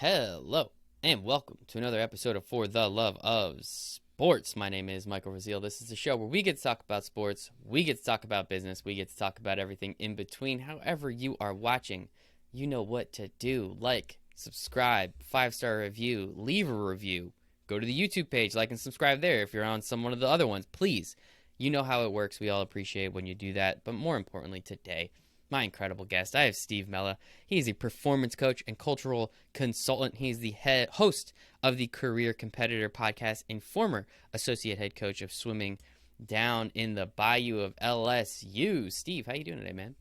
Hello, and welcome to another episode of For the Love of Sports. My name is Michael Rasile. This is the show where we get to talk about sports, we get to talk about business, we get to talk about everything in between. However you are watching, you know what to do. Like, subscribe, 5-star review, leave a review. Go to the YouTube page, like and subscribe there. If you're on one of the other ones, please. You know how it works. We all appreciate when you do that. But more importantly, today, my incredible guest, I have Steve Mella. He's a performance coach and cultural consultant. He's the host of the Career Competitor podcast and former associate head coach of swimming down in the Bayou of LSU. Steve, how you doing today, man?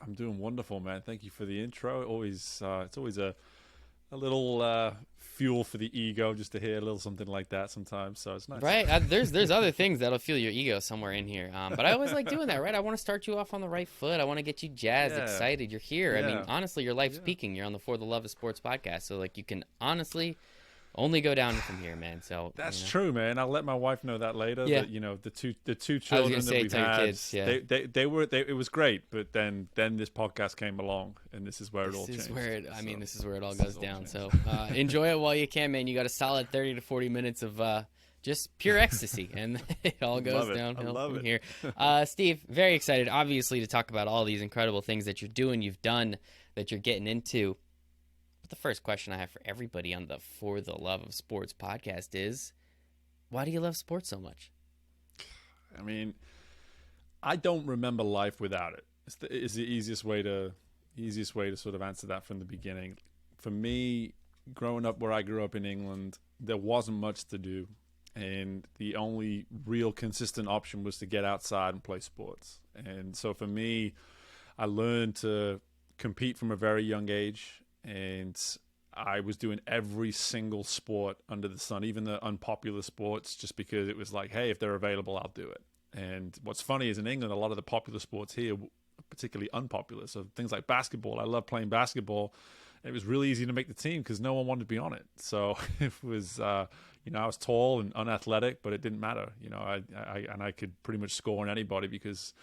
I'm doing wonderful, man. Thank you for the intro. It's always a little fuel for the ego just to hear a little something like that sometimes. So it's nice. Right. There's other things that'll fuel your ego somewhere in here. But I always like doing that, right? I want to start you off on the right foot. I want to get you jazzed, excited. You're here. Yeah. I mean, honestly, your life's peaking. You're on the For the Love of Sports podcast. So, like, you can honestly only go down from here, man. So that's true, man. I'll let my wife know that later. Yeah. That, the two children that we've had, kids, yeah. it was great. But then this podcast came along, and this is where it all changed. This is where it all goes down. So enjoy it while you can, man. You got a solid 30 to 40 minutes of just pure ecstasy, and it all goes downhill from here. Steve, very excited, obviously, to talk about all these incredible things that you're doing, you've done, that you're getting into. But the first question I have for everybody on the For the Love of Sports podcast is, why do you love sports so much? I mean, I don't remember life without it. It's the easiest way to sort of answer that from the beginning. For me, growing up where I grew up in England, there wasn't much to do. And the only real consistent option was to get outside and play sports. And so for me, I learned to compete from a very young age. And I was doing every single sport under the sun, even the unpopular sports, just because it was like, hey, if they're available, I'll do it. And what's funny is in England, a lot of the popular sports here are particularly unpopular. So things like basketball, I love playing basketball. It was really easy to make the team because no one wanted to be on it. So it was, I was tall and unathletic, but it didn't matter. I could pretty much score on anybody because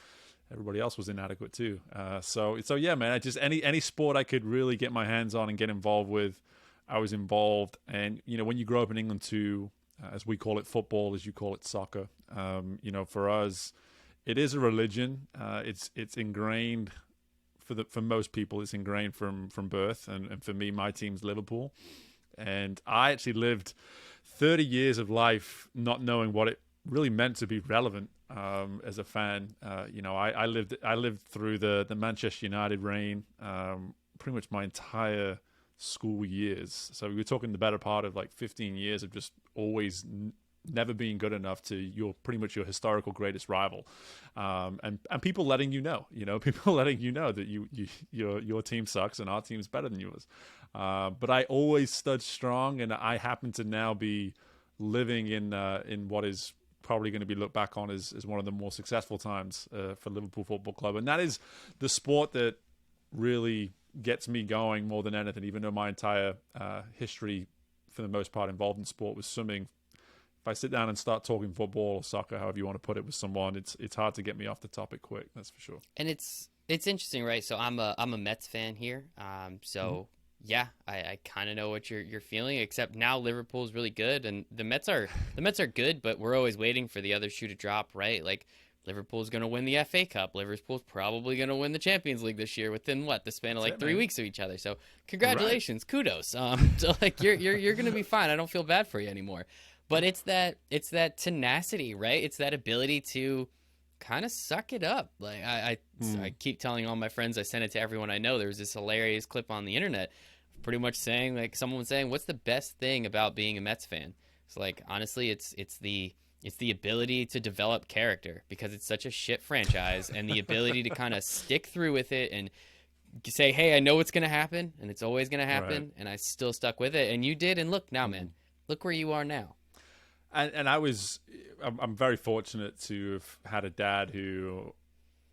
everybody else was inadequate too. So yeah, man. I just any sport I could really get my hands on and get involved with, I was involved. And when you grow up in England too, as we call it football, as you call it soccer. For us, it is a religion. It's ingrained for most people. It's ingrained from birth. And for me, my team's Liverpool. And I actually lived 30 years of life not knowing what it really meant to be relevant as a fan. I lived through the Manchester United reign pretty much my entire school years. So we were talking the better part of like 15 years of just always never being good enough to pretty much your historical greatest rival, and people letting people letting you know that your team sucks and our team's better than yours. But I always stood strong, and I happen to now be living in what is probably going to be looked back on as one of the more successful times for Liverpool Football Club. And that is the sport that really gets me going more than anything, even though my entire history, for the most part, involved in sport was swimming. If I sit down and start talking football or soccer, however you want to put it, with someone, it's hard to get me off the topic quick, that's for sure. And it's interesting, right? So I'm a Mets fan here. Yeah, I kind of know what you're feeling, except now Liverpool's really good, and the Mets are good, but we're always waiting for the other shoe to drop, right? Like, Liverpool's going to win the FA Cup. Liverpool's probably going to win the Champions League this year within the span of like 3 weeks of each other. So congratulations, kudos. So like you're going to be fine. I don't feel bad for you anymore. But it's that tenacity, right? It's that ability to kind of suck it up. Like I keep telling all my friends, I send it to everyone I know. There was this hilarious clip on the internet pretty much saying, like, someone was saying, what's the best thing about being a Mets fan? So, like, honestly, it's the ability to develop character, because it's such a shit franchise, and the ability to kind of stick through with it and say, hey, I know what's going to happen, and it's always going to happen, right. And I still stuck with it, and you did, and look now, man. Look where you are now. And I'm very fortunate to have had a dad who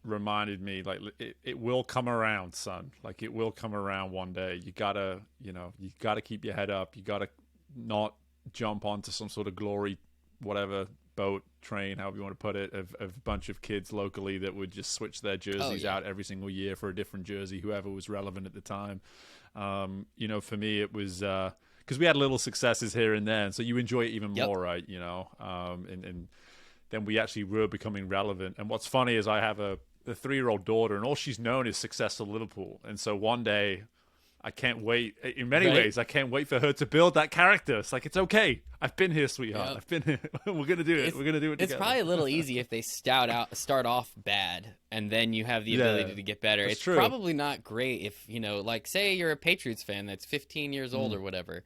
reminded me, like, it will come around, son. Like, it will come around one day. You gotta keep your head up. You gotta not jump onto some sort of glory, whatever, boat, train, however you want to put it, of a bunch of kids locally that would just switch their jerseys out every single year for a different jersey, whoever was relevant at the time. For me, it was because we had little successes here and there, and so you enjoy it even more, right? And then we actually were becoming relevant. And what's funny is I have a 3-year-old daughter, and all she's known is successful Liverpool. And so one day, I can't wait. In many ways, I can't wait for her to build that character. It's like, it's okay. I've been here, sweetheart. I've been here. We're gonna do it. We're gonna do it together. It's probably a little easy if they start off bad, and then you have the ability to get better. It's true. Probably not great if like say you're a Patriots fan that's 15 years old or whatever,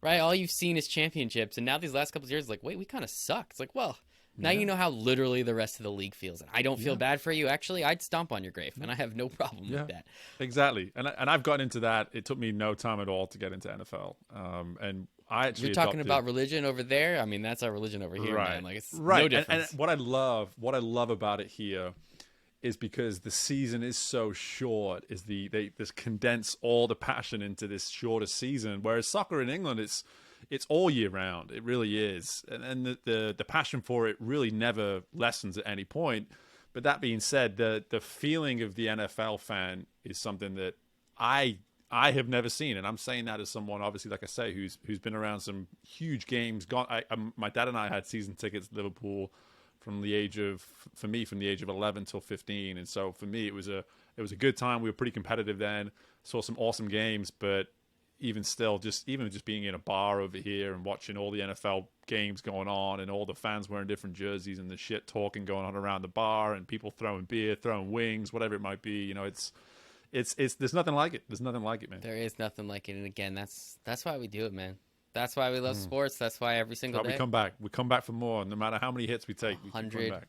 right? All you've seen is championships, and now these last couple of years, like, wait, we kind of suck. It's like, well. Now you know how literally the rest of the league feels. And I don't feel bad for you. Actually, I'd stomp on your grave, and I have no problem with that. Exactly. And I've gotten into that. It took me no time at all to get into NFL. And I actually You're talking about religion over there? I mean, that's our religion over here, man. Like, it's no difference. And what I love about it here is because the season is so short, is they just condense all the passion into this shorter season. Whereas soccer in England, it's all year round. It really is. And the passion for it really never lessens at any point. But that being said, the feeling of the NFL fan is something that I have never seen. And I'm saying that as someone, obviously, like I say, who's been around some huge games. My dad and I had season tickets to Liverpool from the age of 11 till 15. And so for me, it was a good time. We were pretty competitive then. Saw some awesome games, but even still, just being in a bar over here and watching all the NFL games going on and all the fans wearing different jerseys and the shit talking going on around the bar and people throwing beer, throwing wings, whatever it might be, it's there's nothing like it. There's nothing like it, man. There is nothing like it. And again, that's why we do it, man. That's why we love sports. That's why every single day we come back. We come back for more. No matter how many hits we take, 100%.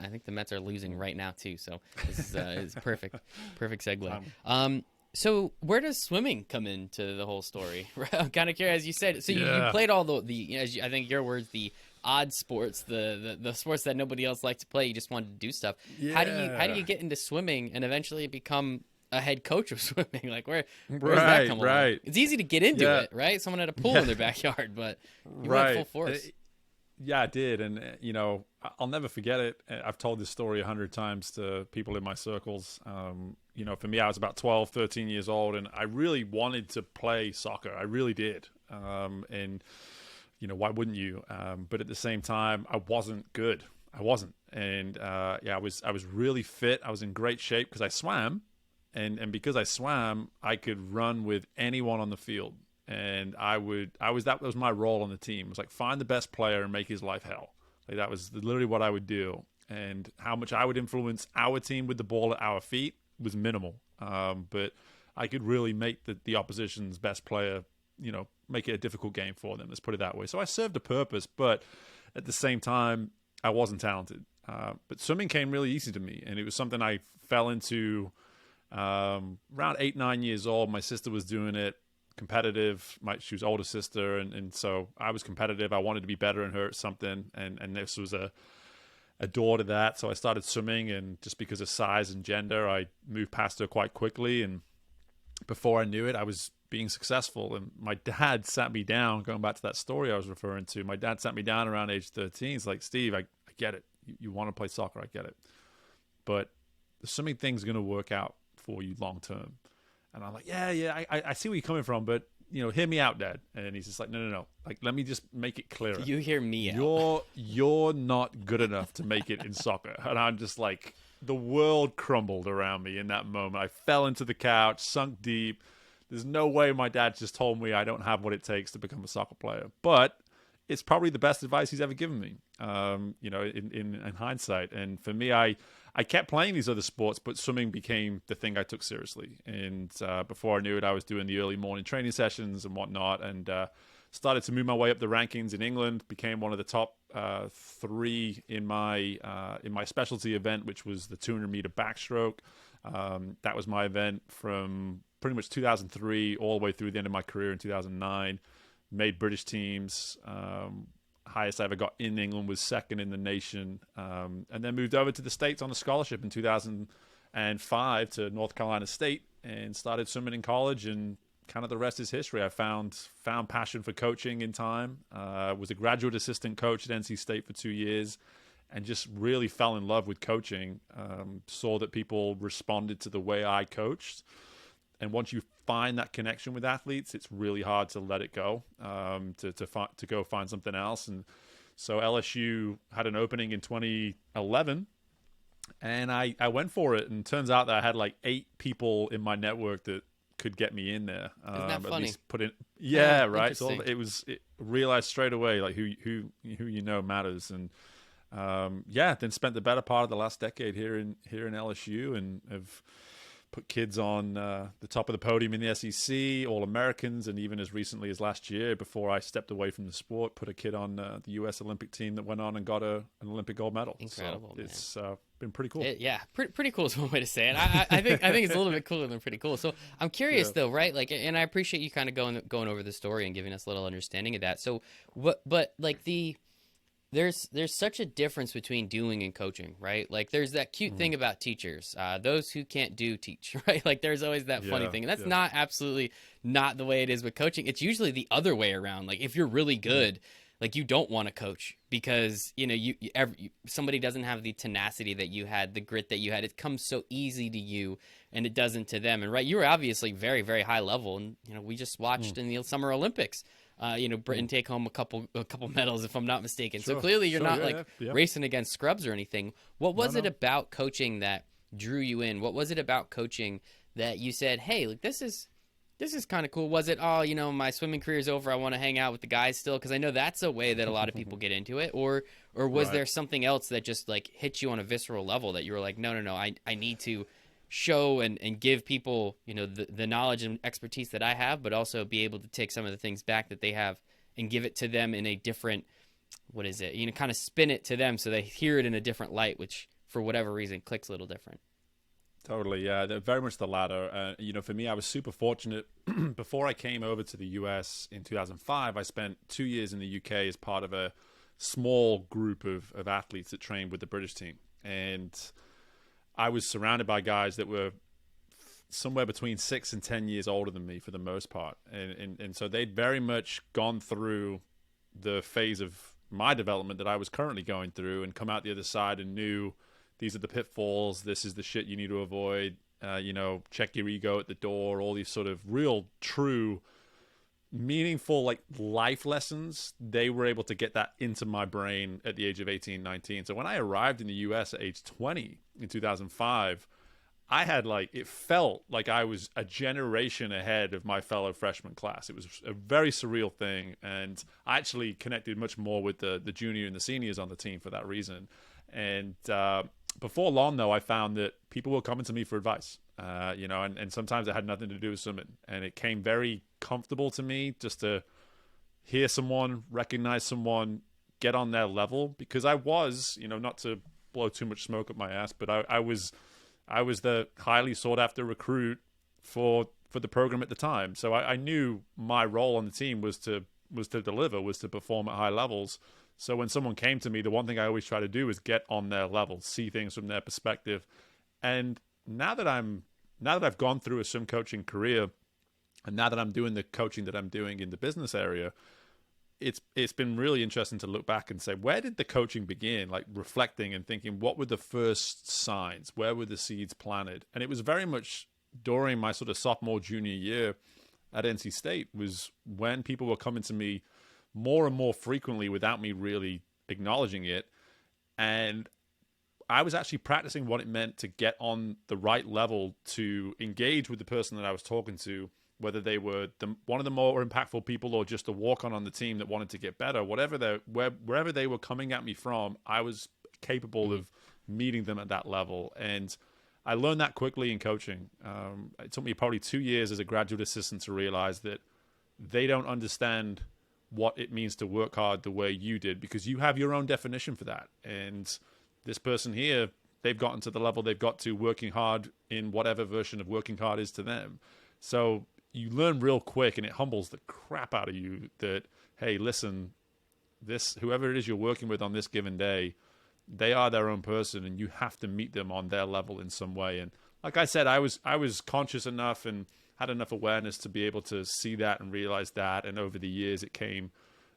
I think the Mets are losing right now too. So this is perfect segue. So where does swimming come into the whole story? I'm kind of curious, as you said. So you played all the I think your words, the odd sports, the sports that nobody else liked to play. You just wanted to do stuff. Yeah. How do you get into swimming and eventually become a head coach of swimming? Like where does that come along? It's easy to get into it, right? Someone had a pool in their backyard, but you went full force. Yeah, I did. And, I'll never forget it. I've told this story 100 times to people in my circles. For me, I was about 12, 13 years old, and I really wanted to play soccer. I really did. And why wouldn't you? But at the same time, I wasn't good. I wasn't. And, I was really fit. I was in great shape because I swam. And because I swam, I could run with anyone on the field. And that was my role on the team. It was like, find the best player and make his life hell. Like, that was literally what I would do. And how much I would influence our team with the ball at our feet was minimal. But I could really make the opposition's best player, make it a difficult game for them. Let's put it that way. So I served a purpose, but at the same time, I wasn't talented. But swimming came really easy to me. And it was something I fell into around 8, 9 years old. My sister was doing it. Competitive. She was older sister, and so I was competitive. I wanted to be better than her at something, and this was a door to that. So I started swimming, and just because of size and gender, I moved past her quite quickly. And before I knew it, I was being successful. And my dad sat me down. Going back to that story I was referring to, my dad sat me down around age 13. He's like, "Steve, I get it. You want to play soccer. I get it, but the swimming thing's going to work out for you long term." And I'm like, yeah, I see where you're coming from, but, hear me out, Dad. And he's just like, no. Like, let me just make it clearer. You hear me out. You're not good enough to make it in soccer. And I'm just like, the world crumbled around me in that moment. I fell into the couch, sunk deep. There's no way my dad just told me I don't have what it takes to become a soccer player. But it's probably the best advice he's ever given me, in hindsight. And for me, I kept playing these other sports, but swimming became the thing I took seriously. And before I knew it, I was doing the early morning training sessions and whatnot, and started to move my way up the rankings in England. Became one of the top 3 in my specialty event, which was the 200-meter backstroke. That was my event from pretty much 2003 all the way through the end of my career in 2009. Made British teams. Highest I ever got in England was second in the nation, and then moved over to the States on a scholarship in 2005 to North Carolina State and started swimming in college, and kind of the rest is history. I found passion for coaching in time, was a graduate assistant coach at NC State for 2 years, and just really fell in love with coaching, saw that people responded to the way I coached. And once you find that connection with athletes, it's really hard to let it go, to go find something else. And so LSU had an opening in 2011, and I went for it. And turns out that I had like 8 people in my network that could get me in there. Isn't that funny? At least put in, yeah, right. So Interesting. it realized straight away like who you know matters. And then spent the better part of the last decade here in LSU, and have put kids on the top of the podium in the SEC, All Americans, and even as recently as last year, before I stepped away from the sport, put a kid on the U.S. Olympic team that went on and got an Olympic gold medal. Incredible, so it's been pretty cool. Pretty cool is one way to say it. I think it's a little bit cooler than pretty cool. So I'm curious though, right? Like, and I appreciate you kind of going over the story and giving us a little understanding of that. So but like there's such a difference between doing and coaching, right? Like there's that cute thing about teachers, those who can't do teach, right? Like there's always that funny thing, and that's not absolutely not the way it is with coaching. It's usually the other way around. Like if you're really good, like you don't want to coach because somebody doesn't have the tenacity that you had, the grit that you had. It comes so easy to you, and it doesn't to them. And right, you were obviously very, very high level, and we just watched in the Summer Olympics. Britain take home a couple medals, if I'm not mistaken. Sure, so clearly you're not yeah. racing against scrubs or anything. What was it about coaching that drew you in? What was it about coaching that you said, hey, like this is kind of cool? Was it, my swimming career is over, I want to hang out with the guys still? Because I know that's a way that a lot of people get into it. Or was there something else that just like hit you on a visceral level that you were like, no, I need to show and give people the knowledge and expertise that I have, but also be able to take some of the things back that they have and give it to them in a different, kind of spin it to them so they hear it in a different light, which for whatever reason clicks a little different. Totally, yeah, very much the latter. For me, I was super fortunate. Before I came over to the US in 2005, I spent 2 years in the UK as part of a small group of athletes that trained with the British team, and I was surrounded by guys that were somewhere between 6 and 10 years older than me for the most part. And so they'd very much gone through the phase of my development that I was currently going through and come out the other side and knew these are the pitfalls. This is the shit you need to avoid. Check your ego at the door, all these sort of real, true, meaningful like life lessons. They were able to get that into my brain at the age of 18, 19. So when I arrived in the US at age 20 in 2005, I had it felt like I was a generation ahead of my fellow freshman class. It was a very surreal thing, and I actually connected much more with the junior and the seniors on the team for that reason. And before long, though, I found that people were coming to me for advice, and sometimes it had nothing to do with swimming. And it came very comfortable to me just to hear someone, recognize someone, get on their level, because I was, not to blow too much smoke up my ass, but I was the highly sought after recruit for the program at the time. So I knew my role on the team was to deliver, was to perform at high levels. So when someone came to me, the one thing I always try to do is get on their level, see things from their perspective. And now that I've gone through a swim coaching career, and now that I'm doing the coaching that I'm doing in the business area, it's been really interesting to look back and say, where did the coaching begin? Like reflecting and thinking, what were the first signs? Where were the seeds planted? And it was very much during my sort of sophomore, junior year at NC State was when people were coming to me more and more frequently without me really acknowledging it. And I was actually practicing what it meant to get on the right level to engage with the person that I was talking to, whether they were one of the more impactful people or just a walk-on on the team that wanted to get better, wherever they were coming at me from, I was capable of meeting them at that level. And I learned that quickly in coaching. It took me probably 2 years as a graduate assistant to realize that they don't understand what it means to work hard the way you did, because you have your own definition for that. And this person here, they've gotten to the level they've got to working hard in whatever version of working hard is to them. So you learn real quick, and it humbles the crap out of you that, hey, listen, whoever it is you're working with on this given day, they are their own person, and you have to meet them on their level in some way. And like I said, I was conscious enough and had enough awareness to be able to see that and realize that. And over the years, it came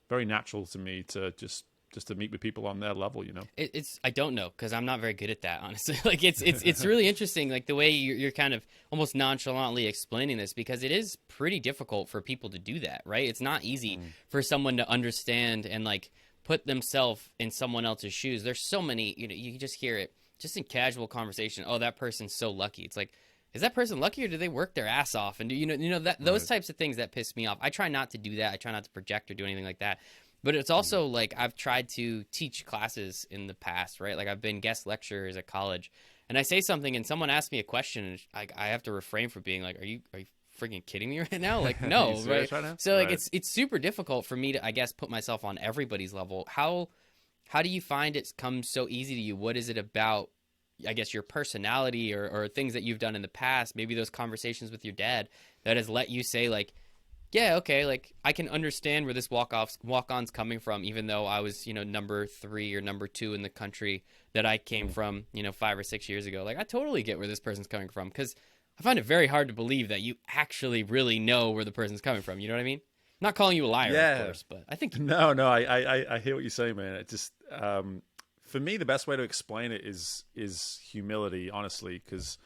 very natural to me to just to meet with people on their level, you know? It's I don't know, because I'm not very good at that, honestly. Like it's really interesting, like the way you're kind of almost nonchalantly explaining this, because it is pretty difficult for people to do that, right? It's not easy for someone to understand and like put themselves in someone else's shoes. There's so many, you can just hear it just in casual conversation. Oh, that person's so lucky. It's like, is that person lucky, or do they work their ass off? And that those types of things that piss me off. I try not to do that. I try not to project or do anything like that. But it's also like I've tried to teach classes in the past, right? Like I've been guest lecturers at college, and I say something and someone asks me a question, and I have to refrain from being like, are you freaking kidding me right now? Like, no, right? So like it's super difficult for me to, I guess, put myself on everybody's level. How do you find it's come so easy to you? What is it about, I guess, your personality or things that you've done in the past, maybe those conversations with your dad, that has let you say like, yeah, okay, like I can understand where this walk-on's coming from, even though I was, number 3 or number 2 in the country that I came from, 5 or 6 years ago. Like I totally get where this person's coming from, because I find it very hard to believe that you actually really know where the person's coming from. You know what I mean? I'm not calling you a liar, of course, but I think No, I hear what you're saying, man. It just for me, the best way to explain it is humility, honestly, because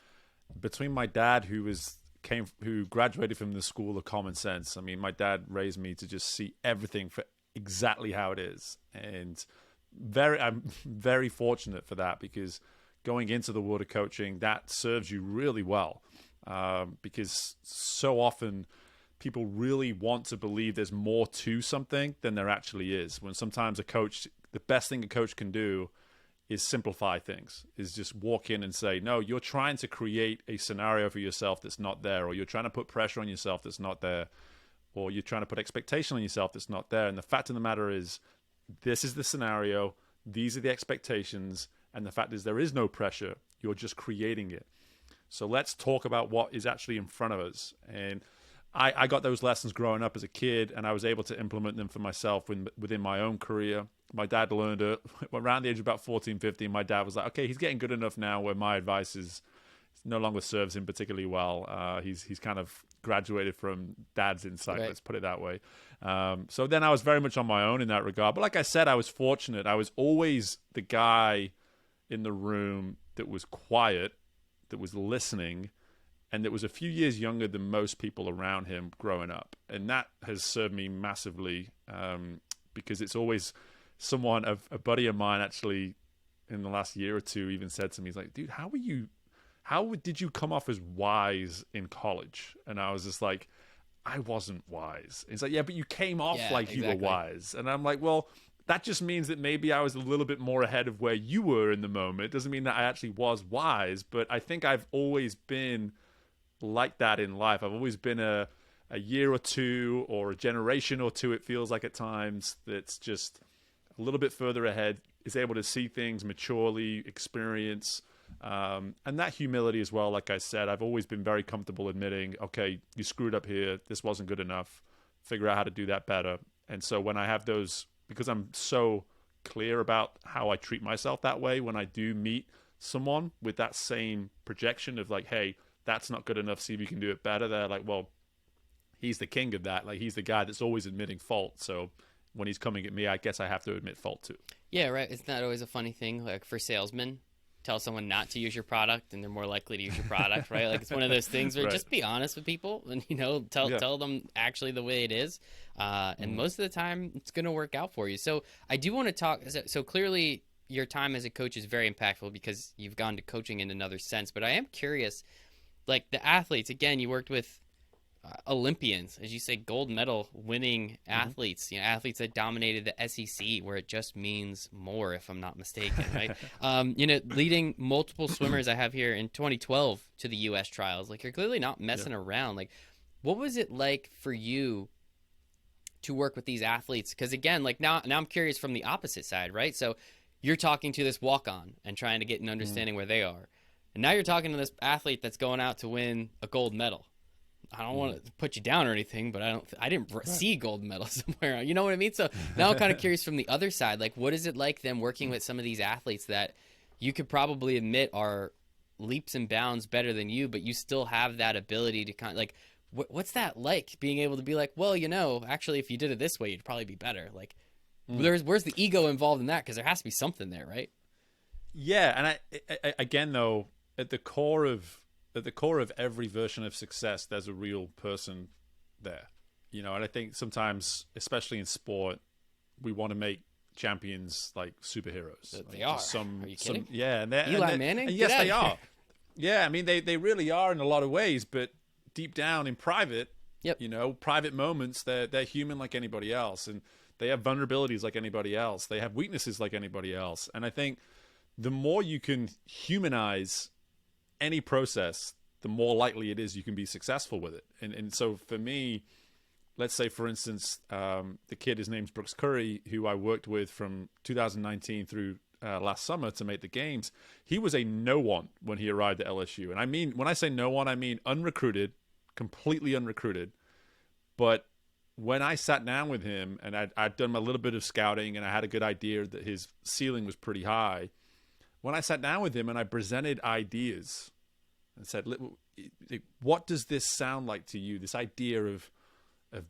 between my dad, who graduated from the School of Common Sense. I mean, my dad raised me to just see everything for exactly how it is, and I'm very fortunate for that, because going into the world of coaching, that serves you really well, because so often people really want to believe there's more to something than there actually is. When sometimes the best thing a coach can do is simplify things, is just walk in and say, no, you're trying to create a scenario for yourself that's not there, or you're trying to put pressure on yourself that's not there, or you're trying to put expectation on yourself that's not there. And the fact of the matter is, this is the scenario, these are the expectations, and the fact is there is no pressure, you're just creating it. So let's talk about what is actually in front of us. And I got those lessons growing up as a kid, and I was able to implement them for myself within my own career. My dad learned it around the age of about 14, 15. My dad was like, okay, he's getting good enough now where my advice no longer serves him particularly well. He's kind of graduated from dad's insight, right. Let's put it that way. So then I was very much on my own in that regard. But like I said, I was fortunate. I was always the guy in the room that was quiet, that was listening, and that was a few years younger than most people around him growing up. And that has served me massively, because it's always someone, a buddy of mine actually in the last year or two even said to me, he's like, dude, how did you come off as wise in college? And I was just like, I wasn't wise. He's like, yeah, but you came off like you were wise. And I'm like, well, that just means that maybe I was a little bit more ahead of where you were in the moment. It doesn't mean that I actually was wise, but I think I've always been like that in life. I've always been a year or two, or a generation or two, it feels like at times, that's just a little bit further ahead, is able to see things maturely, experience, and that humility as well. Like I said, I've always been very comfortable admitting, okay, you screwed up here, this wasn't good enough, figure out how to do that better. And so when I have those, because I'm so clear about how I treat myself that way, when I do meet someone with that same projection of like, hey, that's not good enough, see if you can do it better, they're like, well, he's the king of that. Like, he's the guy that's always admitting fault. So when he's coming at me, I guess I have to admit fault too. Yeah, right. Isn't that always a funny thing? Like for salesmen, tell someone not to use your product and they're more likely to use your product, right? Like it's one of those things where just be honest with people and, tell them actually the way it is. And most of the time it's going to work out for you. So I do want to talk. So clearly your time as a coach is very impactful because you've gone to coaching in another sense. But I am curious, like the athletes, again, you worked with Olympians, as you say, gold medal winning athletes, athletes that dominated the SEC, where it just means more, if I'm not mistaken, right? Leading multiple swimmers I have here in 2012 to the U.S. trials. Like, you're clearly not messing around. Like, what was it like for you to work with these athletes? Because again, like now I'm curious from the opposite side, right? So you're talking to this walk-on and trying to get an understanding where they are. And now you're talking to this athlete that's going out to win a gold medal. I don't want to put you down or anything, but I didn't see gold medal somewhere. You know what I mean? So now I'm kind of curious from the other side, like what is it like them working with some of these athletes that you could probably admit are leaps and bounds better than you, but you still have that ability to kind of like, what's that like being able to be like, well, actually if you did it this way, you'd probably be better. Like, Where's the ego involved in that? Because there has to be something there, right? Yeah, and I again though, at the core of every version of success, there's a real person there, and I think sometimes, especially in sport, we want to make champions like superheroes. They like are. Some, are you kidding? yeah, and Eli Manning? and yes, Get they outta are. Yeah, I mean, they really are in a lot of ways, but deep down in private, Yep. private moments, they're human like anybody else, and they have vulnerabilities like anybody else. They have weaknesses like anybody else, and I think the more you can humanize any process, the more likely it is you can be successful with it. And so for me, let's say, for instance, the kid, his name's Brooks Curry, who I worked with from 2019 through last summer to make the games. He was a no one when he arrived at LSU. And I mean, when I say no one, I mean unrecruited, completely unrecruited. But when I sat down with him and I'd done a little bit of scouting and I had a good idea that his ceiling was pretty high, when I sat down with him and I presented ideas and said, what does this sound like to you? This idea of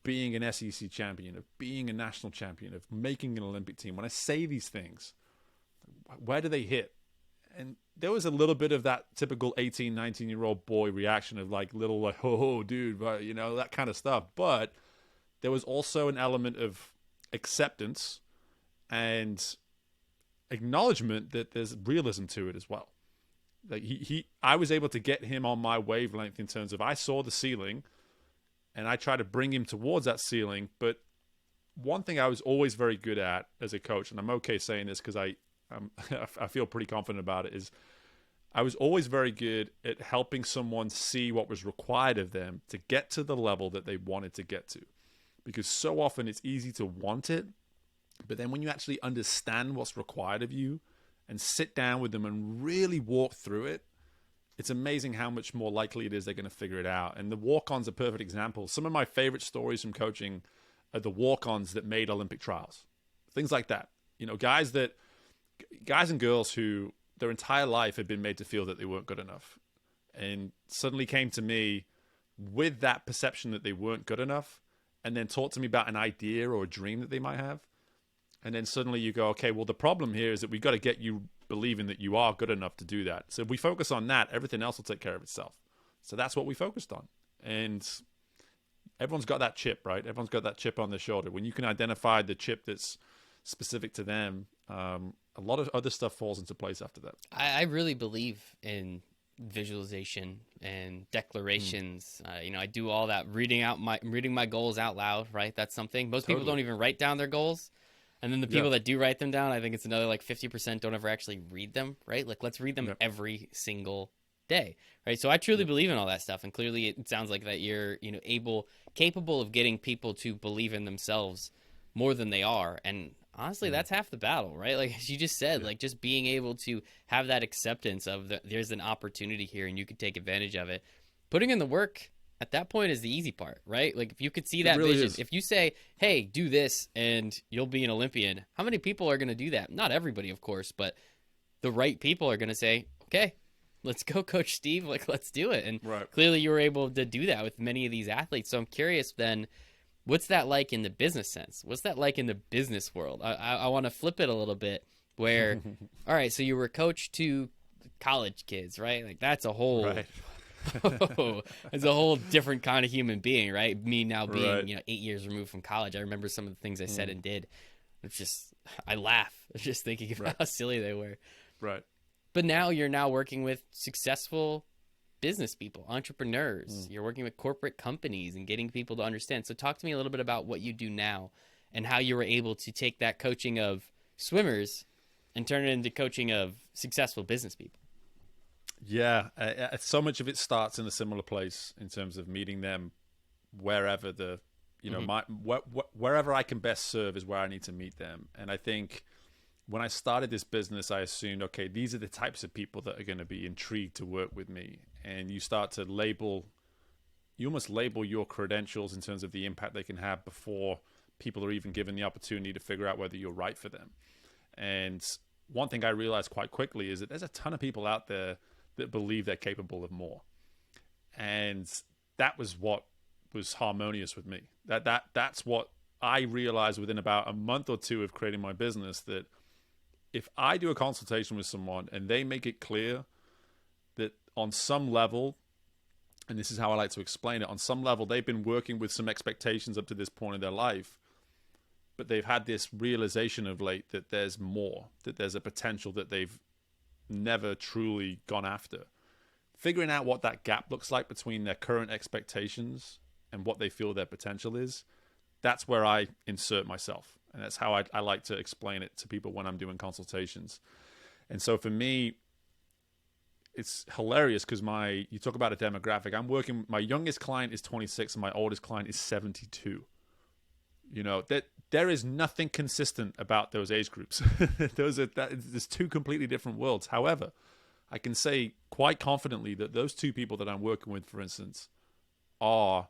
being an SEC champion, of being a national champion, of making an Olympic team. When I say these things, where do they hit? And there was a little bit of that typical 18, 19-year-old boy reaction of like, oh, dude, that kind of stuff. But there was also an element of acceptance and acknowledgement that there's realism to it as well. Like I was able to get him on my wavelength in terms of I saw the ceiling and I tried to bring him towards that ceiling. But one thing I was always very good at as a coach, and I'm okay saying this because I feel pretty confident about it, is I was always very good at helping someone see what was required of them to get to the level that they wanted to get to. Because so often it's easy to want it, but then when you actually understand what's required of you and sit down with them and really walk through it, it's amazing how much more likely it is they're going to figure it out. And the walk-on's a perfect example. Some of my favorite stories from coaching are the walk-ons that made Olympic trials. Things like that. Guys and girls who their entire life had been made to feel that they weren't good enough and suddenly came to me with that perception that they weren't good enough and then talked to me about an idea or a dream that they might have. And then suddenly you go, okay, well, the problem here is that we've got to get you believing that you are good enough to do that. So if we focus on that, everything else will take care of itself. So that's what we focused on. And everyone's got that chip, right? Everyone's got that chip on their shoulder. When you can identify the chip that's specific to them, a lot of other stuff falls into place after that. I really believe in visualization and declarations. I do all that reading my goals out loud, right? That's something most people don't even write down their goals. And then the people that do write them down, I think it's another like 50% don't ever actually read them, right? Like let's read them every single day, right? So I truly believe in all that stuff. And clearly it sounds like that you're, capable of getting people to believe in themselves more than they are. And honestly, that's half the battle, right? Like as you just said, like just being able to have that acceptance of there's an opportunity here and you can take advantage of it. Putting in the work at that point is the easy part, right? Like if you could see that vision, if you say, hey, do this and you'll be an Olympian, how many people are going to do that? Not everybody, of course, but the right people are going to say, okay, let's go, Coach Steve. Like, let's do it. And clearly you were able to do that with many of these athletes. So I'm curious then, what's that like in the business sense? What's that like in the business world? I want to flip it a little bit where, all right, so you were a coach to college kids, right? Like that's a whole... Right. It's a whole different kind of human being, right? Me now being 8 years removed from college, I remember some of the things I said and did. It's just I laugh just thinking about how silly they were. Right. But now you're working with successful business people, entrepreneurs. You're working with corporate companies and getting people to understand. So talk to me a little bit about what you do now and how you were able to take that coaching of swimmers and turn it into coaching of successful business people. Yeah, so much of it starts in a similar place in terms of meeting them wherever wherever I can best serve is where I need to meet them. And I think when I started this business, I assumed, okay, these are the types of people that are going to be intrigued to work with me. And you start to you almost label your credentials in terms of the impact they can have before people are even given the opportunity to figure out whether you're right for them. And one thing I realized quite quickly is that there's a ton of people out there that believe they're capable of more. And that was what was harmonious with me. That's what I realized within about a month or two of creating my business that if I do a consultation with someone and they make it clear that on some level, and this is how I like to explain it, on some level they've been working with some expectations up to this point in their life, but they've had this realization of late that there's more, that there's a potential that they've never truly gone after. Figuring out what that gap looks like between their current expectations and what they feel their potential is, that's where I insert myself. And that's how I like to explain it to people when I'm doing consultations. And so for me, it's hilarious because you talk about a demographic. I'm working, my youngest client is 26 and my oldest client is 72. You know, that there is nothing consistent about those age groups. There's two completely different worlds. However, I can say quite confidently that those two people that I'm working with, for instance, are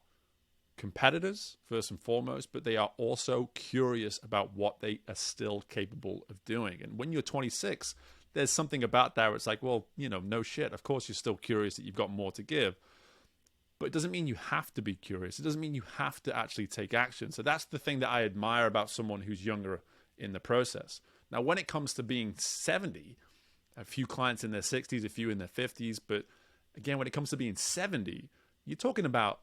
competitors first and foremost, but they are also curious about what they are still capable of doing. And when you're 26, there's something about that where it's like, well, you know, no shit. Of course, you're still curious that you've got more to give. But it doesn't mean you have to be curious. It doesn't mean you have to actually take action. So that's the thing that I admire about someone who's younger in the process. Now, when it comes to being 70, a few clients in their 60s, a few in their 50s. But again, when it comes to being 70, you're talking about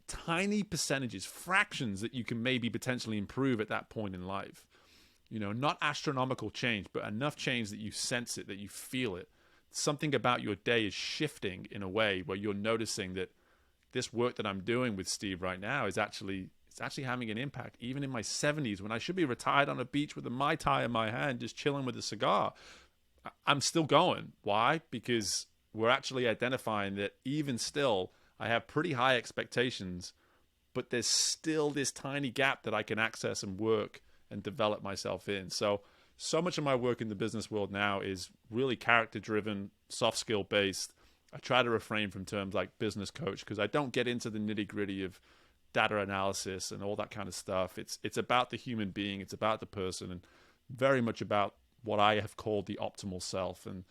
tiny percentages, fractions that you can maybe potentially improve at that point in life. You know, not astronomical change, but enough change that you sense it, that you feel it. Something about your day is shifting in a way where you're noticing that this work that I'm doing with Steve right now is actually having an impact. Even in my 70s, when I should be retired on a beach with a Mai Tai in my hand, just chilling with a cigar, I'm still going. Why? Because we're actually identifying that even still, I have pretty high expectations, but there's still this tiny gap that I can access and work and develop myself in. So much of my work in the business world now is really character-driven, soft skill-based. I try to refrain from terms like business coach because I don't get into the nitty-gritty of data analysis and all that kind of stuff. It's about the human being. It's about the person, and very much about what I have called the optimal self and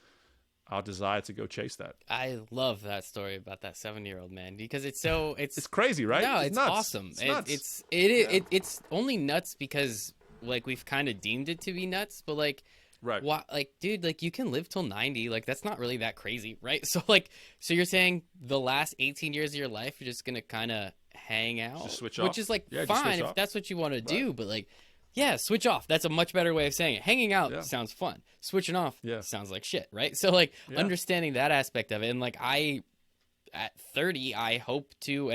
our desire to go chase that. I love that story about that 7-year-old man because it's crazy, right? No, it's nuts. Awesome. It's nuts. It's only nuts because like we've kind of deemed it to be nuts, but like, right? What, like, dude, like you can live till 90, like that's not really that crazy, right? So like, so you're saying the last 18 years of your life you're just gonna kind of hang out, just switch off, which is like fine if that's what you want to do, but like, yeah, switch off. That's a much better way of saying it. Hanging out sounds fun. Switching off sounds like shit, right? So like understanding that aspect of it, and like at 30, I hope to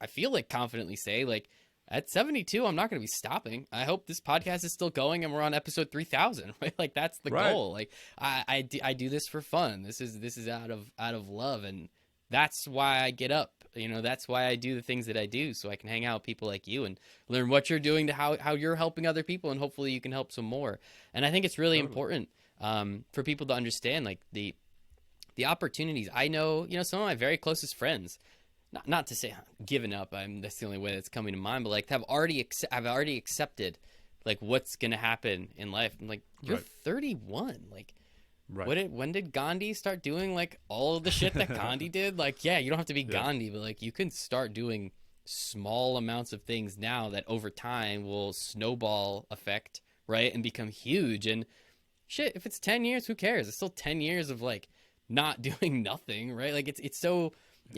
I feel like confidently say like at 72, I'm not going to be stopping. I hope this podcast is still going and we're on episode 3000, right? Like that's the goal. Like I do this for fun. This is out of love, and that's why I get up. You know, that's why I do the things that I do, so I can hang out with people like you and learn what you're doing to how you're helping other people, and hopefully you can help some more. And I think it's really important for people to understand like the opportunities. I know, you know, some of my very closest friends, not to say given up, that's the only way that's coming to mind, but like I've already accepted like what's gonna happen in life. I'm like, you're 31, like. Right. When did Gandhi start doing like all of the shit that Gandhi did? Like, yeah, you don't have to be Gandhi, but like you can start doing small amounts of things now that over time will snowball effect, right? And become huge. And shit, if it's 10 years, who cares? It's still 10 years of like not doing nothing, right? Like it's so,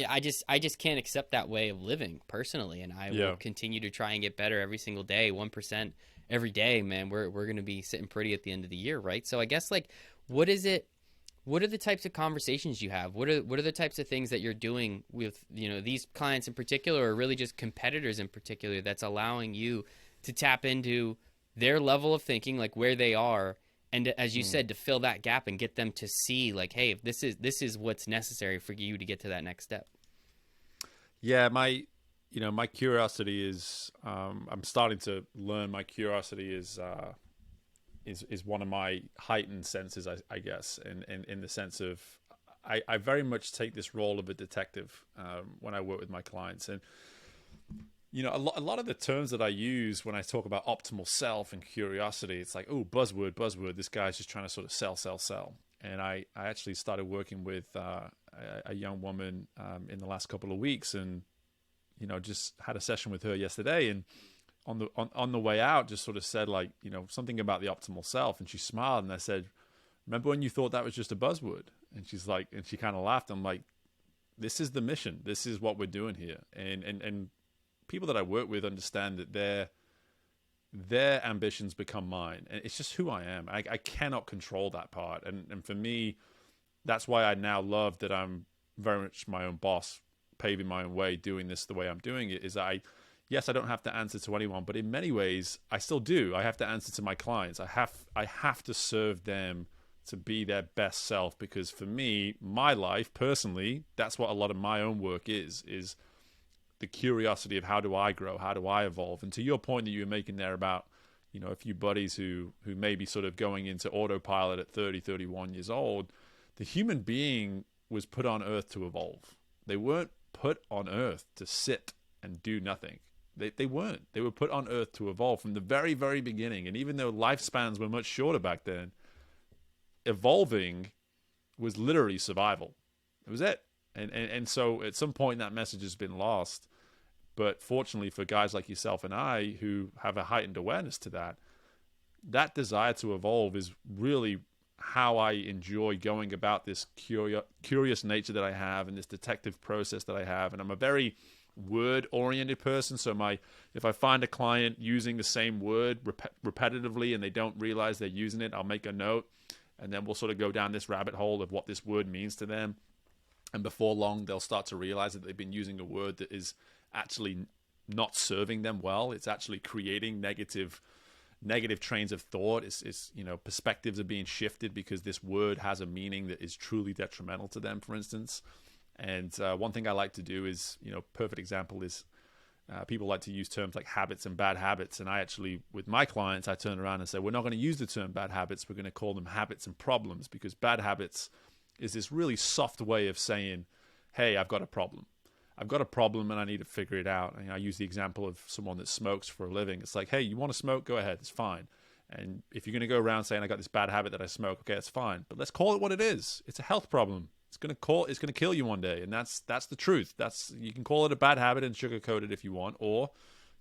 I just can't accept that way of living personally. And I will continue to try and get better every single day, 1% every day, man. We're going to be sitting pretty at the end of the year, right? So I guess like, what are the types of conversations you have? What are the types of things that you're doing with, you know, these clients in particular, or really just competitors in particular, that's allowing you to tap into their level of thinking, like where they are, and as you said, to fill that gap and get them to see like, hey, this is what's necessary for you to get to that next step. Yeah, my curiosity is I'm starting to learn my curiosity is one of my heightened senses, I guess, in the sense of I very much take this role of a detective when I work with my clients. And, you know, a lot of the terms that I use when I talk about optimal self and curiosity, it's like, oh, buzzword. This guy's just trying to sort of sell. And I actually started working with a young woman in the last couple of weeks, and, you know, just had a session with her yesterday. And on the way out just sort of said, like, you know, something about the optimal self, and she smiled, and I said, remember when you thought that was just a buzzword? And she's like, and she kind of laughed. I'm like, this is the mission. This is what we're doing here. And people that I work with understand that their ambitions become mine, and it's just who I am. I cannot control that part. And for me, that's why I now love that I'm very much my own boss, paving my own way, doing this the way I'm doing it. Is yes, I don't have to answer to anyone, but in many ways I still do. I have to answer to my clients. I have to serve them to be their best self, because for me, my life personally, that's what a lot of my own work is the curiosity of how do I grow, how do I evolve. And to your point that you were making there about, you know, a few buddies who may be sort of going into autopilot at 30, 31 years old, the human being was put on earth to evolve. They weren't put on earth to sit and do nothing. They weren't. They were put on earth to evolve from the very, very beginning. And even though lifespans were much shorter back then, evolving was literally survival. It was it. And so at some point that message has been lost. But fortunately for guys like yourself and I who have a heightened awareness to that, that desire to evolve is really how I enjoy going about this curious nature that I have, and this detective process that I have. And I'm a very word-oriented person. So if I find a client using the same word repetitively and they don't realize they're using it, I'll make a note. And then we'll sort of go down this rabbit hole of what this word means to them. And before long, they'll start to realize that they've been using a word that is actually not serving them well. It's actually creating negative trains of thought. It's you know, perspectives are being shifted because this word has a meaning that is truly detrimental to them, for instance. And one thing I like to do is, you know, perfect example is people like to use terms like habits and bad habits. And I actually, with my clients, I turn around and say, we're not going to use the term bad habits. We're going to call them habits and problems, because bad habits is this really soft way of saying, hey, I've got a problem. I've got a problem and I need to figure it out. And I use the example of someone that smokes for a living. It's like, hey, you want to smoke? Go ahead. It's fine. And if you're going to go around saying I got this bad habit that I smoke, okay, it's fine. But let's call it what it is. It's a health problem. It's going to kill you one day. And that's the truth. You can call it a bad habit and sugarcoat it if you want, or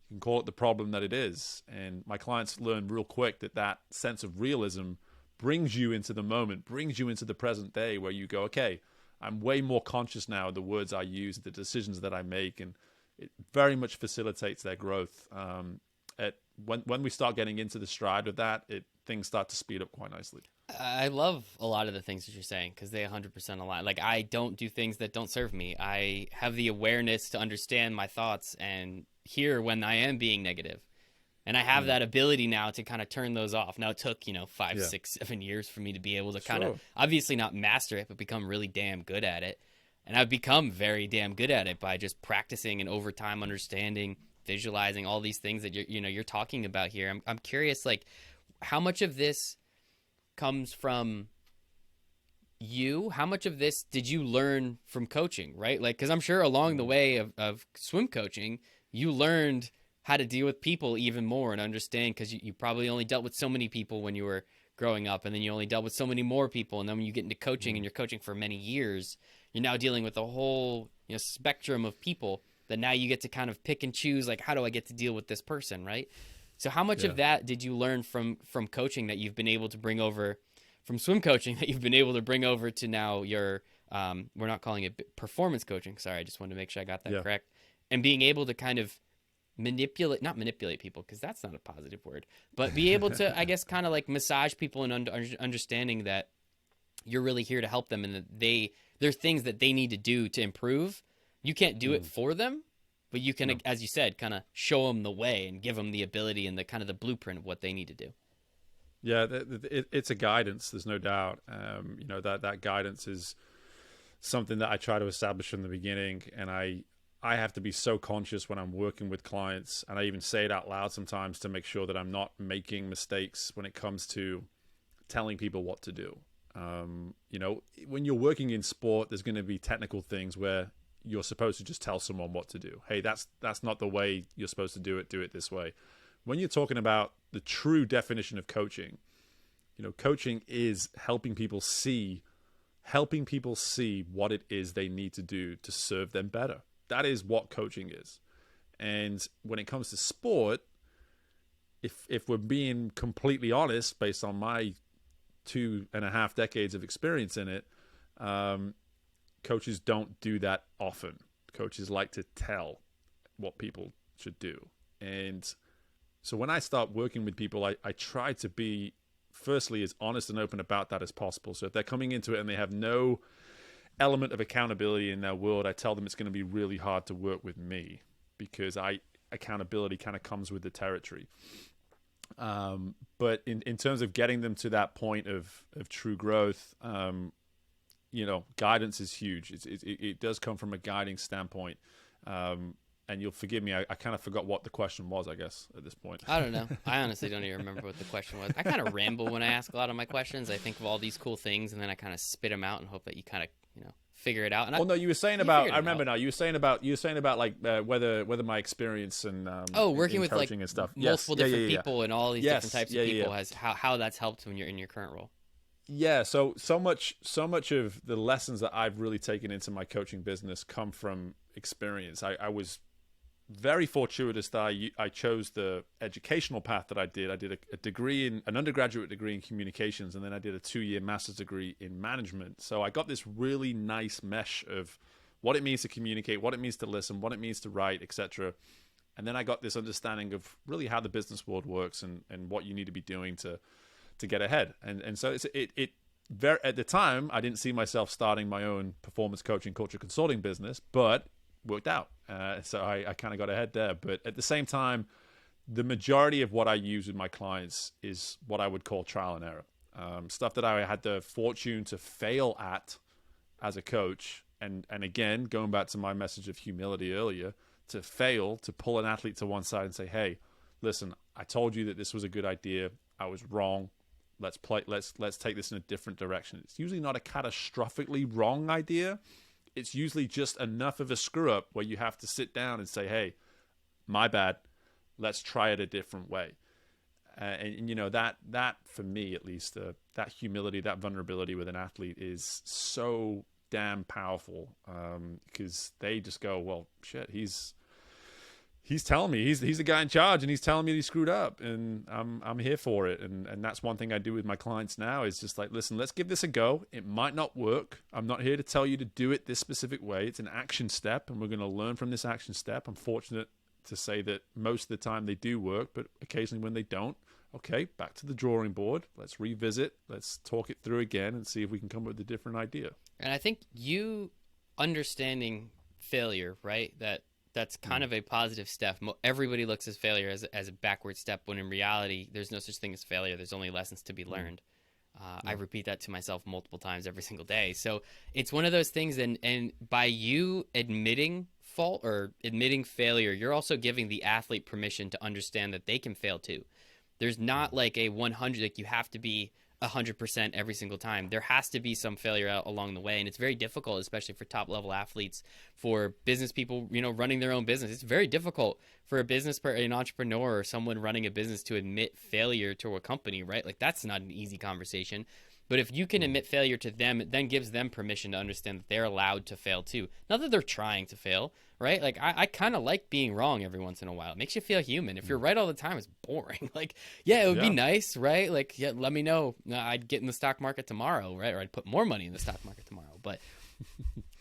you can call it the problem that it is. And my clients learn real quick that sense of realism brings you into the moment, brings you into the present day, where you go, okay, I'm way more conscious now of the words I use, the decisions that I make, and it very much facilitates their growth. When we start getting into the stride of that, things start to speed up quite nicely. I love a lot of the things that you're saying, because they 100% align. Like, I don't do things that don't serve me. I have the awareness to understand my thoughts and hear when I am being negative. And I have that ability now to kind of turn those off. Now, it took, 5, 6, 7 years for me to be able to kind of, obviously not master it, but become really damn good at it. And I've become very damn good at it by just practicing and over time understanding, visualizing all these things that you're talking about here. I'm curious, like, how much of this comes from you? How much of this did you learn from coaching, right? Like, because I'm sure along the way of swim coaching, you learned how to deal with people even more and understand, because you probably only dealt with so many people when you were growing up, and then you only dealt with so many more people. And then when you get into coaching and you're coaching for many years, you're now dealing with a whole spectrum of people that now you get to kind of pick and choose, like, how do I get to deal with this person, right? So how much of that did you learn from coaching that you've been able to bring over, from swim coaching, that you've been able to bring over to now your, we're not calling it performance coaching. Sorry, I just wanted to make sure I got that correct. And being able to kind of not manipulate people, because that's not a positive word, but be able to, I guess, kind of like massage people and understanding that you're really here to help them, and that there are things that they need to do to improve. You can't do it for them, but you can, as you said, kind of show them the way and give them the ability and the kind of the blueprint of what they need to do. Yeah, it's a guidance. There's no doubt. That guidance is something that I try to establish from the beginning, and I have to be so conscious when I'm working with clients, and I even say it out loud sometimes to make sure that I'm not making mistakes when it comes to telling people what to do. When you're working in sport, there's going to be technical things where you're supposed to just tell someone what to do. Hey, that's not the way you're supposed to do it. Do it this way. When you're talking about the true definition of coaching, coaching is helping people see what it is they need to do to serve them better. That is what coaching is. And when it comes to sport, if we're being completely honest, based on my 2.5 decades of experience in it, coaches don't do that often. Coaches like to tell what people should do. And so when I start working with people, I try to be, firstly, as honest and open about that as possible. So if they're coming into it and they have no element of accountability in their world, I tell them it's going to be really hard to work with me, because accountability kind of comes with the territory. But in terms of getting them to that point of true growth, guidance is huge. It does come from a guiding standpoint. And you'll forgive me, I kind of forgot what the question was, I guess, at this point. I don't know. I honestly don't even remember what the question was. I kind of ramble when I ask a lot of my questions. I think of all these cool things, and then I kind of spit them out and hope that you kind of, figure it out. And no, you were saying about, I remember now, you were saying about like whether my experience and working with like and stuff. multiple different people and all these different types of people has how that's helped when you're in your current role. Yeah, so much of the lessons that I've really taken into my coaching business come from experience. I was very fortuitous that I chose the educational path that I did. I did a degree an undergraduate degree in communications, and then I did a 2-year master's degree in management. So I got this really nice mesh of what it means to communicate, what it means to listen, what it means to write, etc. And then I got this understanding of really how the business world works and what you need to be doing to get ahead. And so it very, at the time, I didn't see myself starting my own performance coaching, culture consulting business, but worked out. So I kind of got ahead there. But at the same time, the majority of what I use with my clients is what I would call trial and error. Stuff that I had the fortune to fail at as a coach. And again, going back to my message of humility earlier, to fail, to pull an athlete to one side and say, hey, listen, I told you that this was a good idea. I was wrong. Let's take this in a different direction. It's usually not a catastrophically wrong idea. It's usually just enough of a screw up where you have to sit down and say, hey, my bad. Let's try it a different way. And that for me, at least, that humility, that vulnerability with an athlete is so damn powerful, because they just go, well, shit, he's telling me he's the guy in charge, and he's telling me he screwed up, and I'm here for it. And that's one thing I do with my clients now is just like, listen, let's give this a go. It might not work. I'm not here to tell you to do it this specific way. It's an action step, and we're going to learn from this action step. I'm fortunate to say that most of the time they do work, but occasionally when they don't, okay, back to the drawing board. Let's revisit. Let's talk it through again and see if we can come up with a different idea. And I think you understanding failure, right? That's kind of a positive step. Everybody looks at failure as a backward step, when in reality, there's no such thing as failure. There's only lessons to be learned. I repeat that to myself multiple times every single day. So it's one of those things, and by you admitting fault or admitting failure, you're also giving the athlete permission to understand that they can fail too. There's not like a 100, like you have to be 100% every single time. There has to be some failure along the way, and it's very difficult, especially for top level athletes, for business people, running their own business. It's very difficult for an entrepreneur or someone running a business to admit failure to a company, right? Like that's not an easy conversation. But if you can admit failure to them, it then gives them permission to understand that they're allowed to fail too. Not that they're trying to fail, right? Like I kind of like being wrong every once in a while. It makes you feel human. If you're right all the time, it's boring. Like, yeah, it would be nice, right? Like, yeah, let me know. I'd get in the stock market tomorrow, right? Or I'd put more money in the stock market tomorrow. But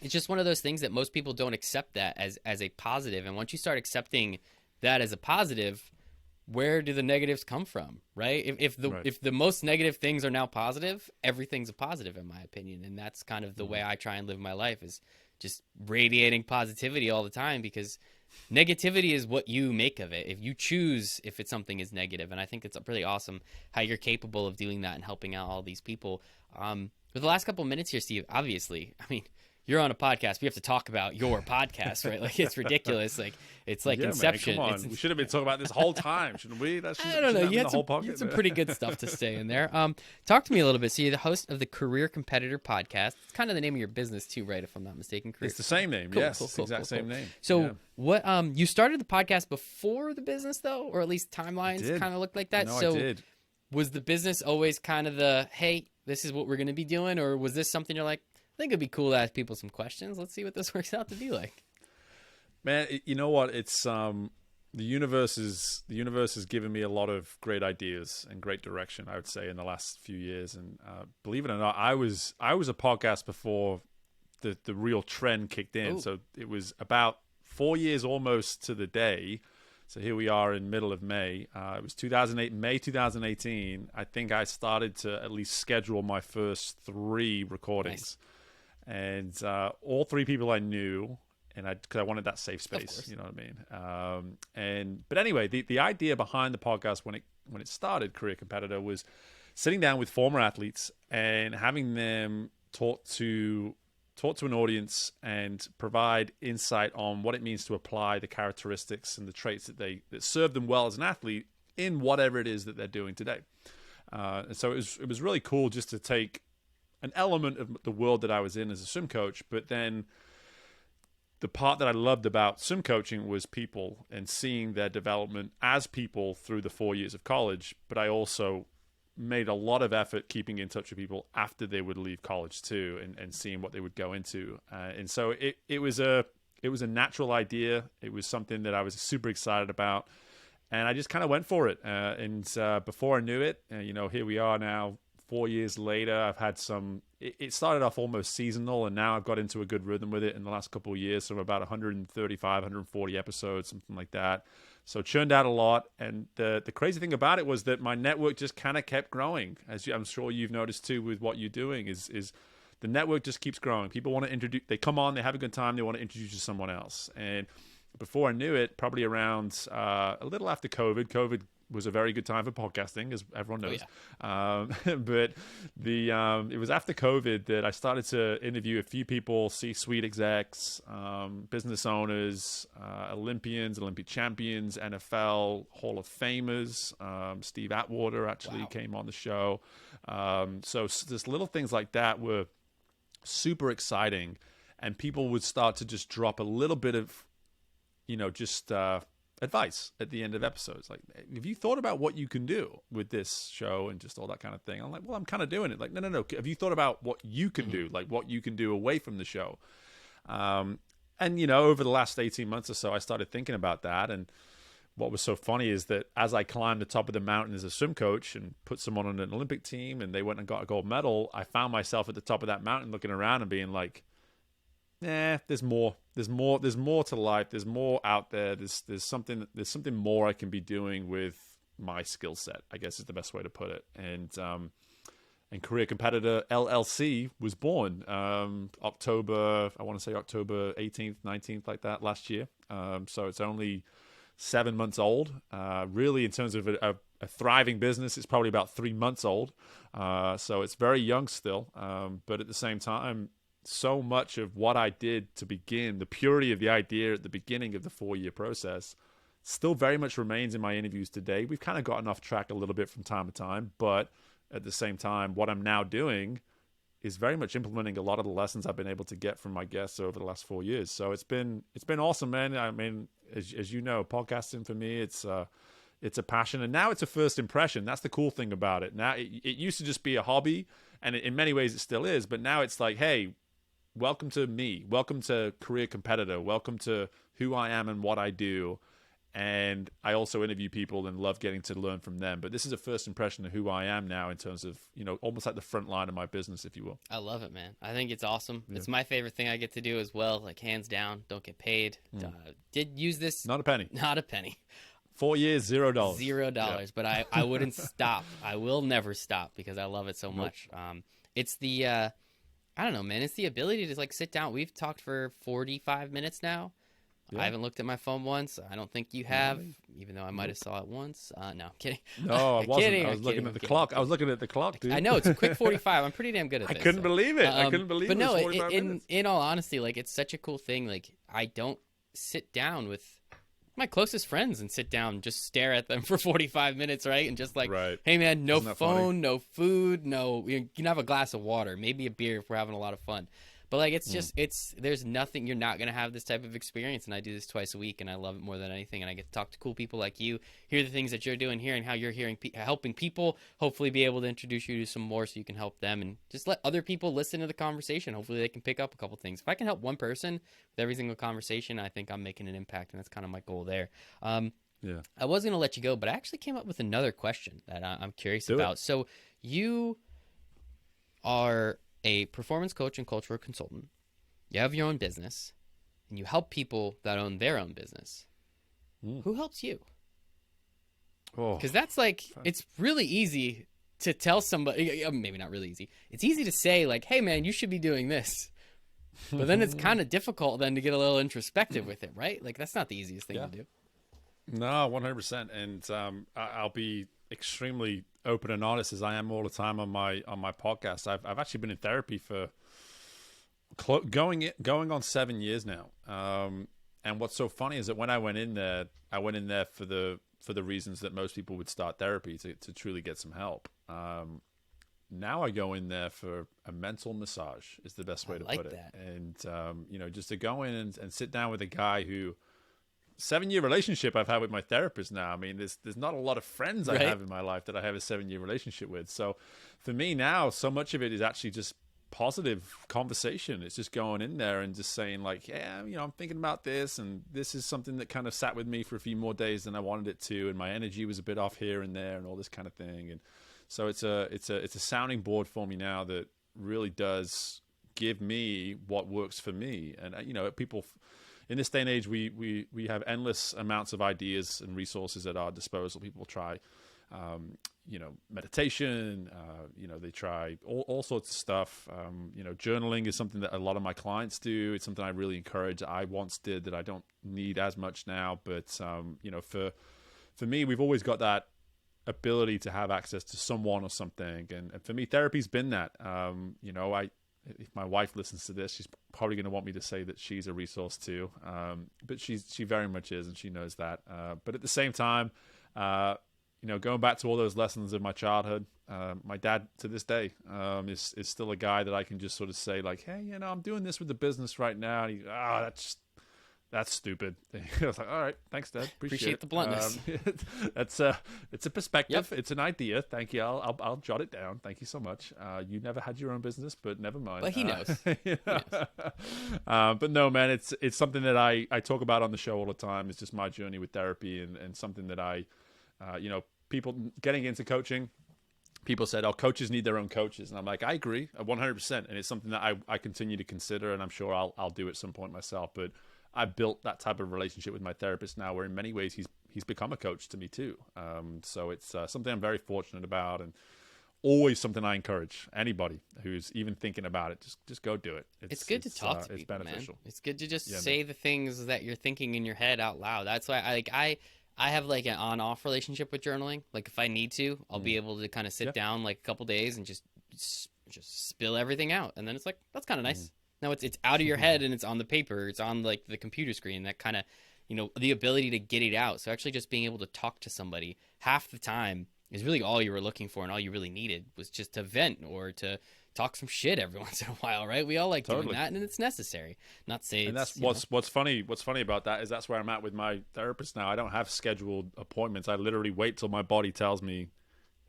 it's just one of those things that most people don't accept that as a positive. And once you start accepting that as a positive, where do the negatives come from, right? If the most negative things are now positive, everything's a positive in my opinion. And that's kind of the way I try and live my life, is just radiating positivity all the time, because negativity is what you make of it. If you choose if it's something is negative. And I think it's really awesome how you're capable of doing that and helping out all these people. For the last couple of minutes here, Steve, obviously, I mean, you're on a podcast. We have to talk about your podcast, right? Like, it's ridiculous. Like, it's like Inception. Man, come on. We should have been talking about this whole time, shouldn't we? I don't know. You had some pretty good stuff to say in there. Talk to me a little bit. So you're the host of the Career Competitor Podcast. It's kind of the name of your business too, right? If I'm not mistaken. It's the same name. Cool, yes, cool, cool, exact same name. So what? You started the podcast before the business, though, or at least timelines kind of looked like that. No, so I did. Was the business always kind of the, hey, this is what we're going to be doing, or was this something you're like, I think it'd be cool to ask people some questions. Let's see what this works out to be like. Man, you know what? It's the universe has given me a lot of great ideas and great direction, I would say, in the last few years. And believe it or not, I was a podcast before the real trend kicked in. Ooh. So it was about 4 years almost to the day. So here we are in middle of May. It was May 2018. I think I started to at least schedule my first 3 recordings. Nice. And all 3 people I knew. And because I wanted that safe space, you know what I mean. But anyway, the idea behind the podcast when it started, Career Competitor, was sitting down with former athletes and having them talk to an audience and provide insight on what it means to apply the characteristics and the traits that serve them well as an athlete in whatever it is that they're doing today. And so it was really cool just to take an element of the world that I was in as a swim coach, but then the part that I loved about swim coaching was people and seeing their development as people through the 4 years of college. But I also made a lot of effort keeping in touch with people after they would leave college too, and seeing what they would go into. And so it was a natural idea. It was something that I was super excited about, and I just kind of went for it. And before I knew it, here we are now. 4 years later, I've had it started off almost seasonal, and now I've got into a good rhythm with it in the last couple of years. So about 135, 140 episodes, something like that. So churned out a lot. And the crazy thing about it was that my network just kind of kept growing. As I'm sure you've noticed too with what you're doing, is the network just keeps growing. People want to introduce, they come on, they have a good time, they want to introduce you to someone else. And before I knew it, probably around a little after COVID was a very good time for podcasting, as everyone knows. Oh, yeah. But it was after COVID that I started to interview a few people, C-suite execs, business owners, Olympians, Olympic champions, NFL Hall of Famers. Steve Atwater actually came on the show. So just little things like that were super exciting, and people would start to just drop a little bit of, advice at the end of episodes. Like, have you thought about what you can do with this show and just all that kind of thing? I'm like, well, I'm kind of doing it. Like, no. Have you thought about what you can do? Like what you can do away from the show? And, over the last 18 months or so, I started thinking about that. And what was so funny is that as I climbed the top of the mountain as a swim coach and put someone on an Olympic team and they went and got a gold medal, I found myself at the top of that mountain looking around and being like, there's more. There's more to life. There's more out there. There's something more I can be doing with my skill set, I guess is the best way to put it. And Career Competitor LLC was born October 18th, 19th, like that last year. So it's only 7 months old. Really, in terms of a thriving business, it's probably about 3 months old. So it's very young still. But at the same time, so much of what I did to begin, the purity of the idea at the beginning of the 4-year process, still very much remains in my interviews today. We've kind of gotten off track a little bit from time to time, but at the same time, what I'm now doing is very much implementing a lot of the lessons I've been able to get from my guests over the last 4 years. So it's been awesome, man. I mean, as you know, podcasting for me, it's a passion, and now it's a first impression. That's the cool thing about it. Now it used to just be a hobby, and in many ways it still is, but now it's like, hey, welcome to me. Welcome to Career Competitor. Welcome to who I am and what I do. And I also interview people and love getting to learn from them. But this is a first impression of who I am now in terms of, almost like the front line of my business, if you will. I love it, man. I think it's awesome. Yeah. It's my favorite thing I get to do as well. Like, hands down, don't get paid. Did use this. Not a penny. Not a penny. 4 years, $0. $0. Yeah. But I wouldn't stop. I will never stop because I love it so much. It's the... I don't know, man. It's the ability to sit down. We've talked for 45 minutes now. Yeah. I haven't looked at my phone once. I don't think you have, even though I might have saw it once. No, I'm kidding. No, I wasn't. I was looking at the clock. I was looking at the clock, dude. I know, it's a quick 45. I'm pretty damn good at this. I couldn't believe it. I couldn't believe it. But no, it was 45 minutes. In all honesty, it's such a cool thing. I don't sit down with my closest friends and sit down, just stare at them for 45 minutes, right? And just hey man, no phone, no food, no, you can have a glass of water, maybe a beer if we're having a lot of fun. But like, it's just, there's nothing, you're not going to have this type of experience. And I do this twice a week and I love it more than anything. And I get to talk to cool people like you, hear the things that you're doing here and how you're helping people, hopefully be able to introduce you to some more so you can help them, and just let other people listen to the conversation. Hopefully they can pick up a couple things. If I can help one person with every single conversation, I think I'm making an impact, and that's kind of my goal there. Yeah. I was going to let you go, but I actually came up with another question that I'm curious about. So you are a performance coach and cultural consultant. You have your own business, and you help people that own their own business. Who helps you? Because that's like, it's really easy to tell somebody, maybe not really easy. It's easy to say like, hey man, you should be doing this. But then it's kind of difficult then to get a little introspective with it, right? Like, that's not the easiest thing to do. No, 100%. And I'll be extremely open and honest, as I am all the time on my podcast. I've actually been in therapy for going on 7 years now. And what's so funny is that when I went in there for the reasons that most people would start therapy, to truly get some help. Now I go in there for a mental massage is the best way to put it. And, just to go in and sit down with a guy who 7-year relationship I've had with my therapist now. I mean, there's not a lot of friends I have in my life that I have a 7-year relationship with. So for me now, so much of it is actually just positive conversation. It's just going in there and just saying like, yeah, I'm thinking about this, and this is something that kind of sat with me for a few more days than I wanted it to, and my energy was a bit off here and there and all this kind of thing. And so it's a sounding board for me now that really does give me what works for me. And people in this day and age, we have endless amounts of ideas and resources at our disposal. People try meditation, they try all sorts of stuff. Journaling is something that a lot of my clients do. It's something I really encourage. I once did that I don't need as much now, but for me, we've always got that ability to have access to someone or something. And for me, therapy's been that. If my wife listens to this, she's probably going to want me to say that she's a resource too. But she very much is, and she knows that. But at the same time, going back to all those lessons of my childhood, my dad to this day is still a guy that I can just sort of say like, hey, I'm doing this with the business right now. And that's stupid. I was like, all right, thanks, Dad. Appreciate the bluntness. It's a perspective. Yep. It's an idea. Thank you. I'll jot it down. Thank you so much. You never had your own business, but never mind. But he knows. But no, man, it's something that I talk about on the show all the time. It's just my journey with therapy, and something that I, people getting into coaching. People said, oh, coaches need their own coaches. And I'm like, I agree 100%. And it's something that I continue to consider, and I'm sure I'll do at some point myself. But I built that type of relationship with my therapist now, where in many ways he's become a coach to me too. So it's something I'm very fortunate about, and always something I encourage anybody who's even thinking about it. Just go do it. It's good to talk to people, it's beneficial. Man. It's good to just say the things that you're thinking in your head out loud. That's why I have like an on-off relationship with journaling. Like if I need to, I'll be able to kind of sit down like a couple days and just spill everything out, and then it's like, that's kind of nice. No, it's out of your head and it's on the paper. It's on like the computer screen. That kind of, the ability to get it out. So actually just being able to talk to somebody half the time is really all you were looking for, and all you really needed was just to vent or to talk some shit every once in a while, right? We all like doing that, and it's necessary. Not saying. And that's what's funny. What's funny about that is that's where I'm at with my therapist now. I don't have scheduled appointments. I literally wait till my body tells me,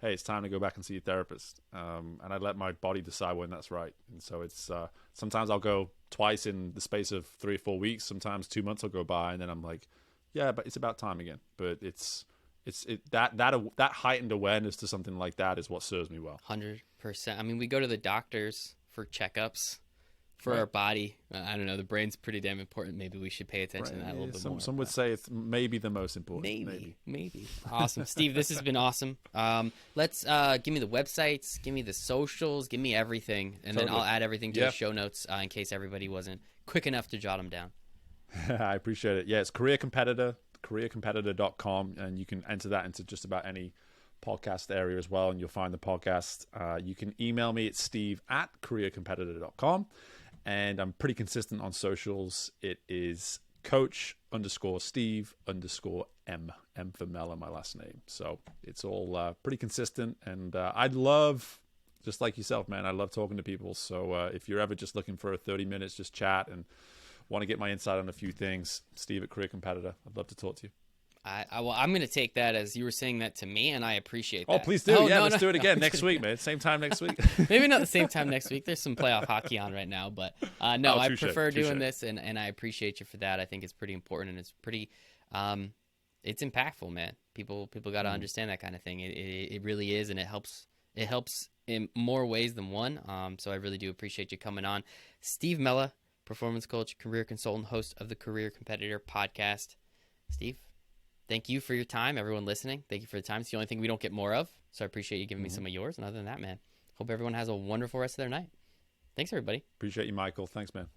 hey, it's time to go back and see a therapist. And I let my body decide when that's right. And so it's sometimes I'll go twice in the space of 3 or 4 weeks. Sometimes 2 months will go by, and then I'm like, yeah, but it's about time again. But that heightened awareness to something like that is what serves me well. 100%. I mean, we go to the doctors for checkups for our body. I don't know. The brain's pretty damn important. Maybe we should pay attention to that a little bit more. Some would say it's maybe the most important. Maybe. Awesome. Steve, this has been awesome. Let's give me the websites, give me the socials, give me everything. And then I'll add everything to the show notes in case everybody wasn't quick enough to jot them down. I appreciate it. Yeah, it's Career Competitor, careercompetitor.com. And you can enter that into just about any podcast area as well, and you'll find the podcast. You can email me at steve@careercompetitor.com. And I'm pretty consistent on socials. It is coach_Steve_M. M for Mella, my last name. So it's all pretty consistent. And I'd love just like yourself, man. I love talking to people. So if you're ever just looking for 30 minutes, just chat and want to get my insight on a few things, Steve at Career Competitor, I'd love to talk to you. Well, I'm going to take that as you were saying that to me, and I appreciate that. Oh, please do. Let's do it again next week, man. Same time next week. Maybe not the same time next week. There's some playoff hockey on right now, but no, I prefer doing this, and I appreciate you for that. I think it's pretty important, and it's pretty, it's impactful, man. People got to understand that kind of thing. It really is, and it helps in more ways than one. So I really do appreciate you coming on. Steve Mella, performance coach, career consultant, host of the Career Competitor podcast. Steve, thank you for your time. Everyone listening, thank you for the time. It's the only thing we don't get more of, so I appreciate you giving me some of yours. And other than that, man, hope everyone has a wonderful rest of their night. Thanks, everybody. Appreciate you, Michael. Thanks, man.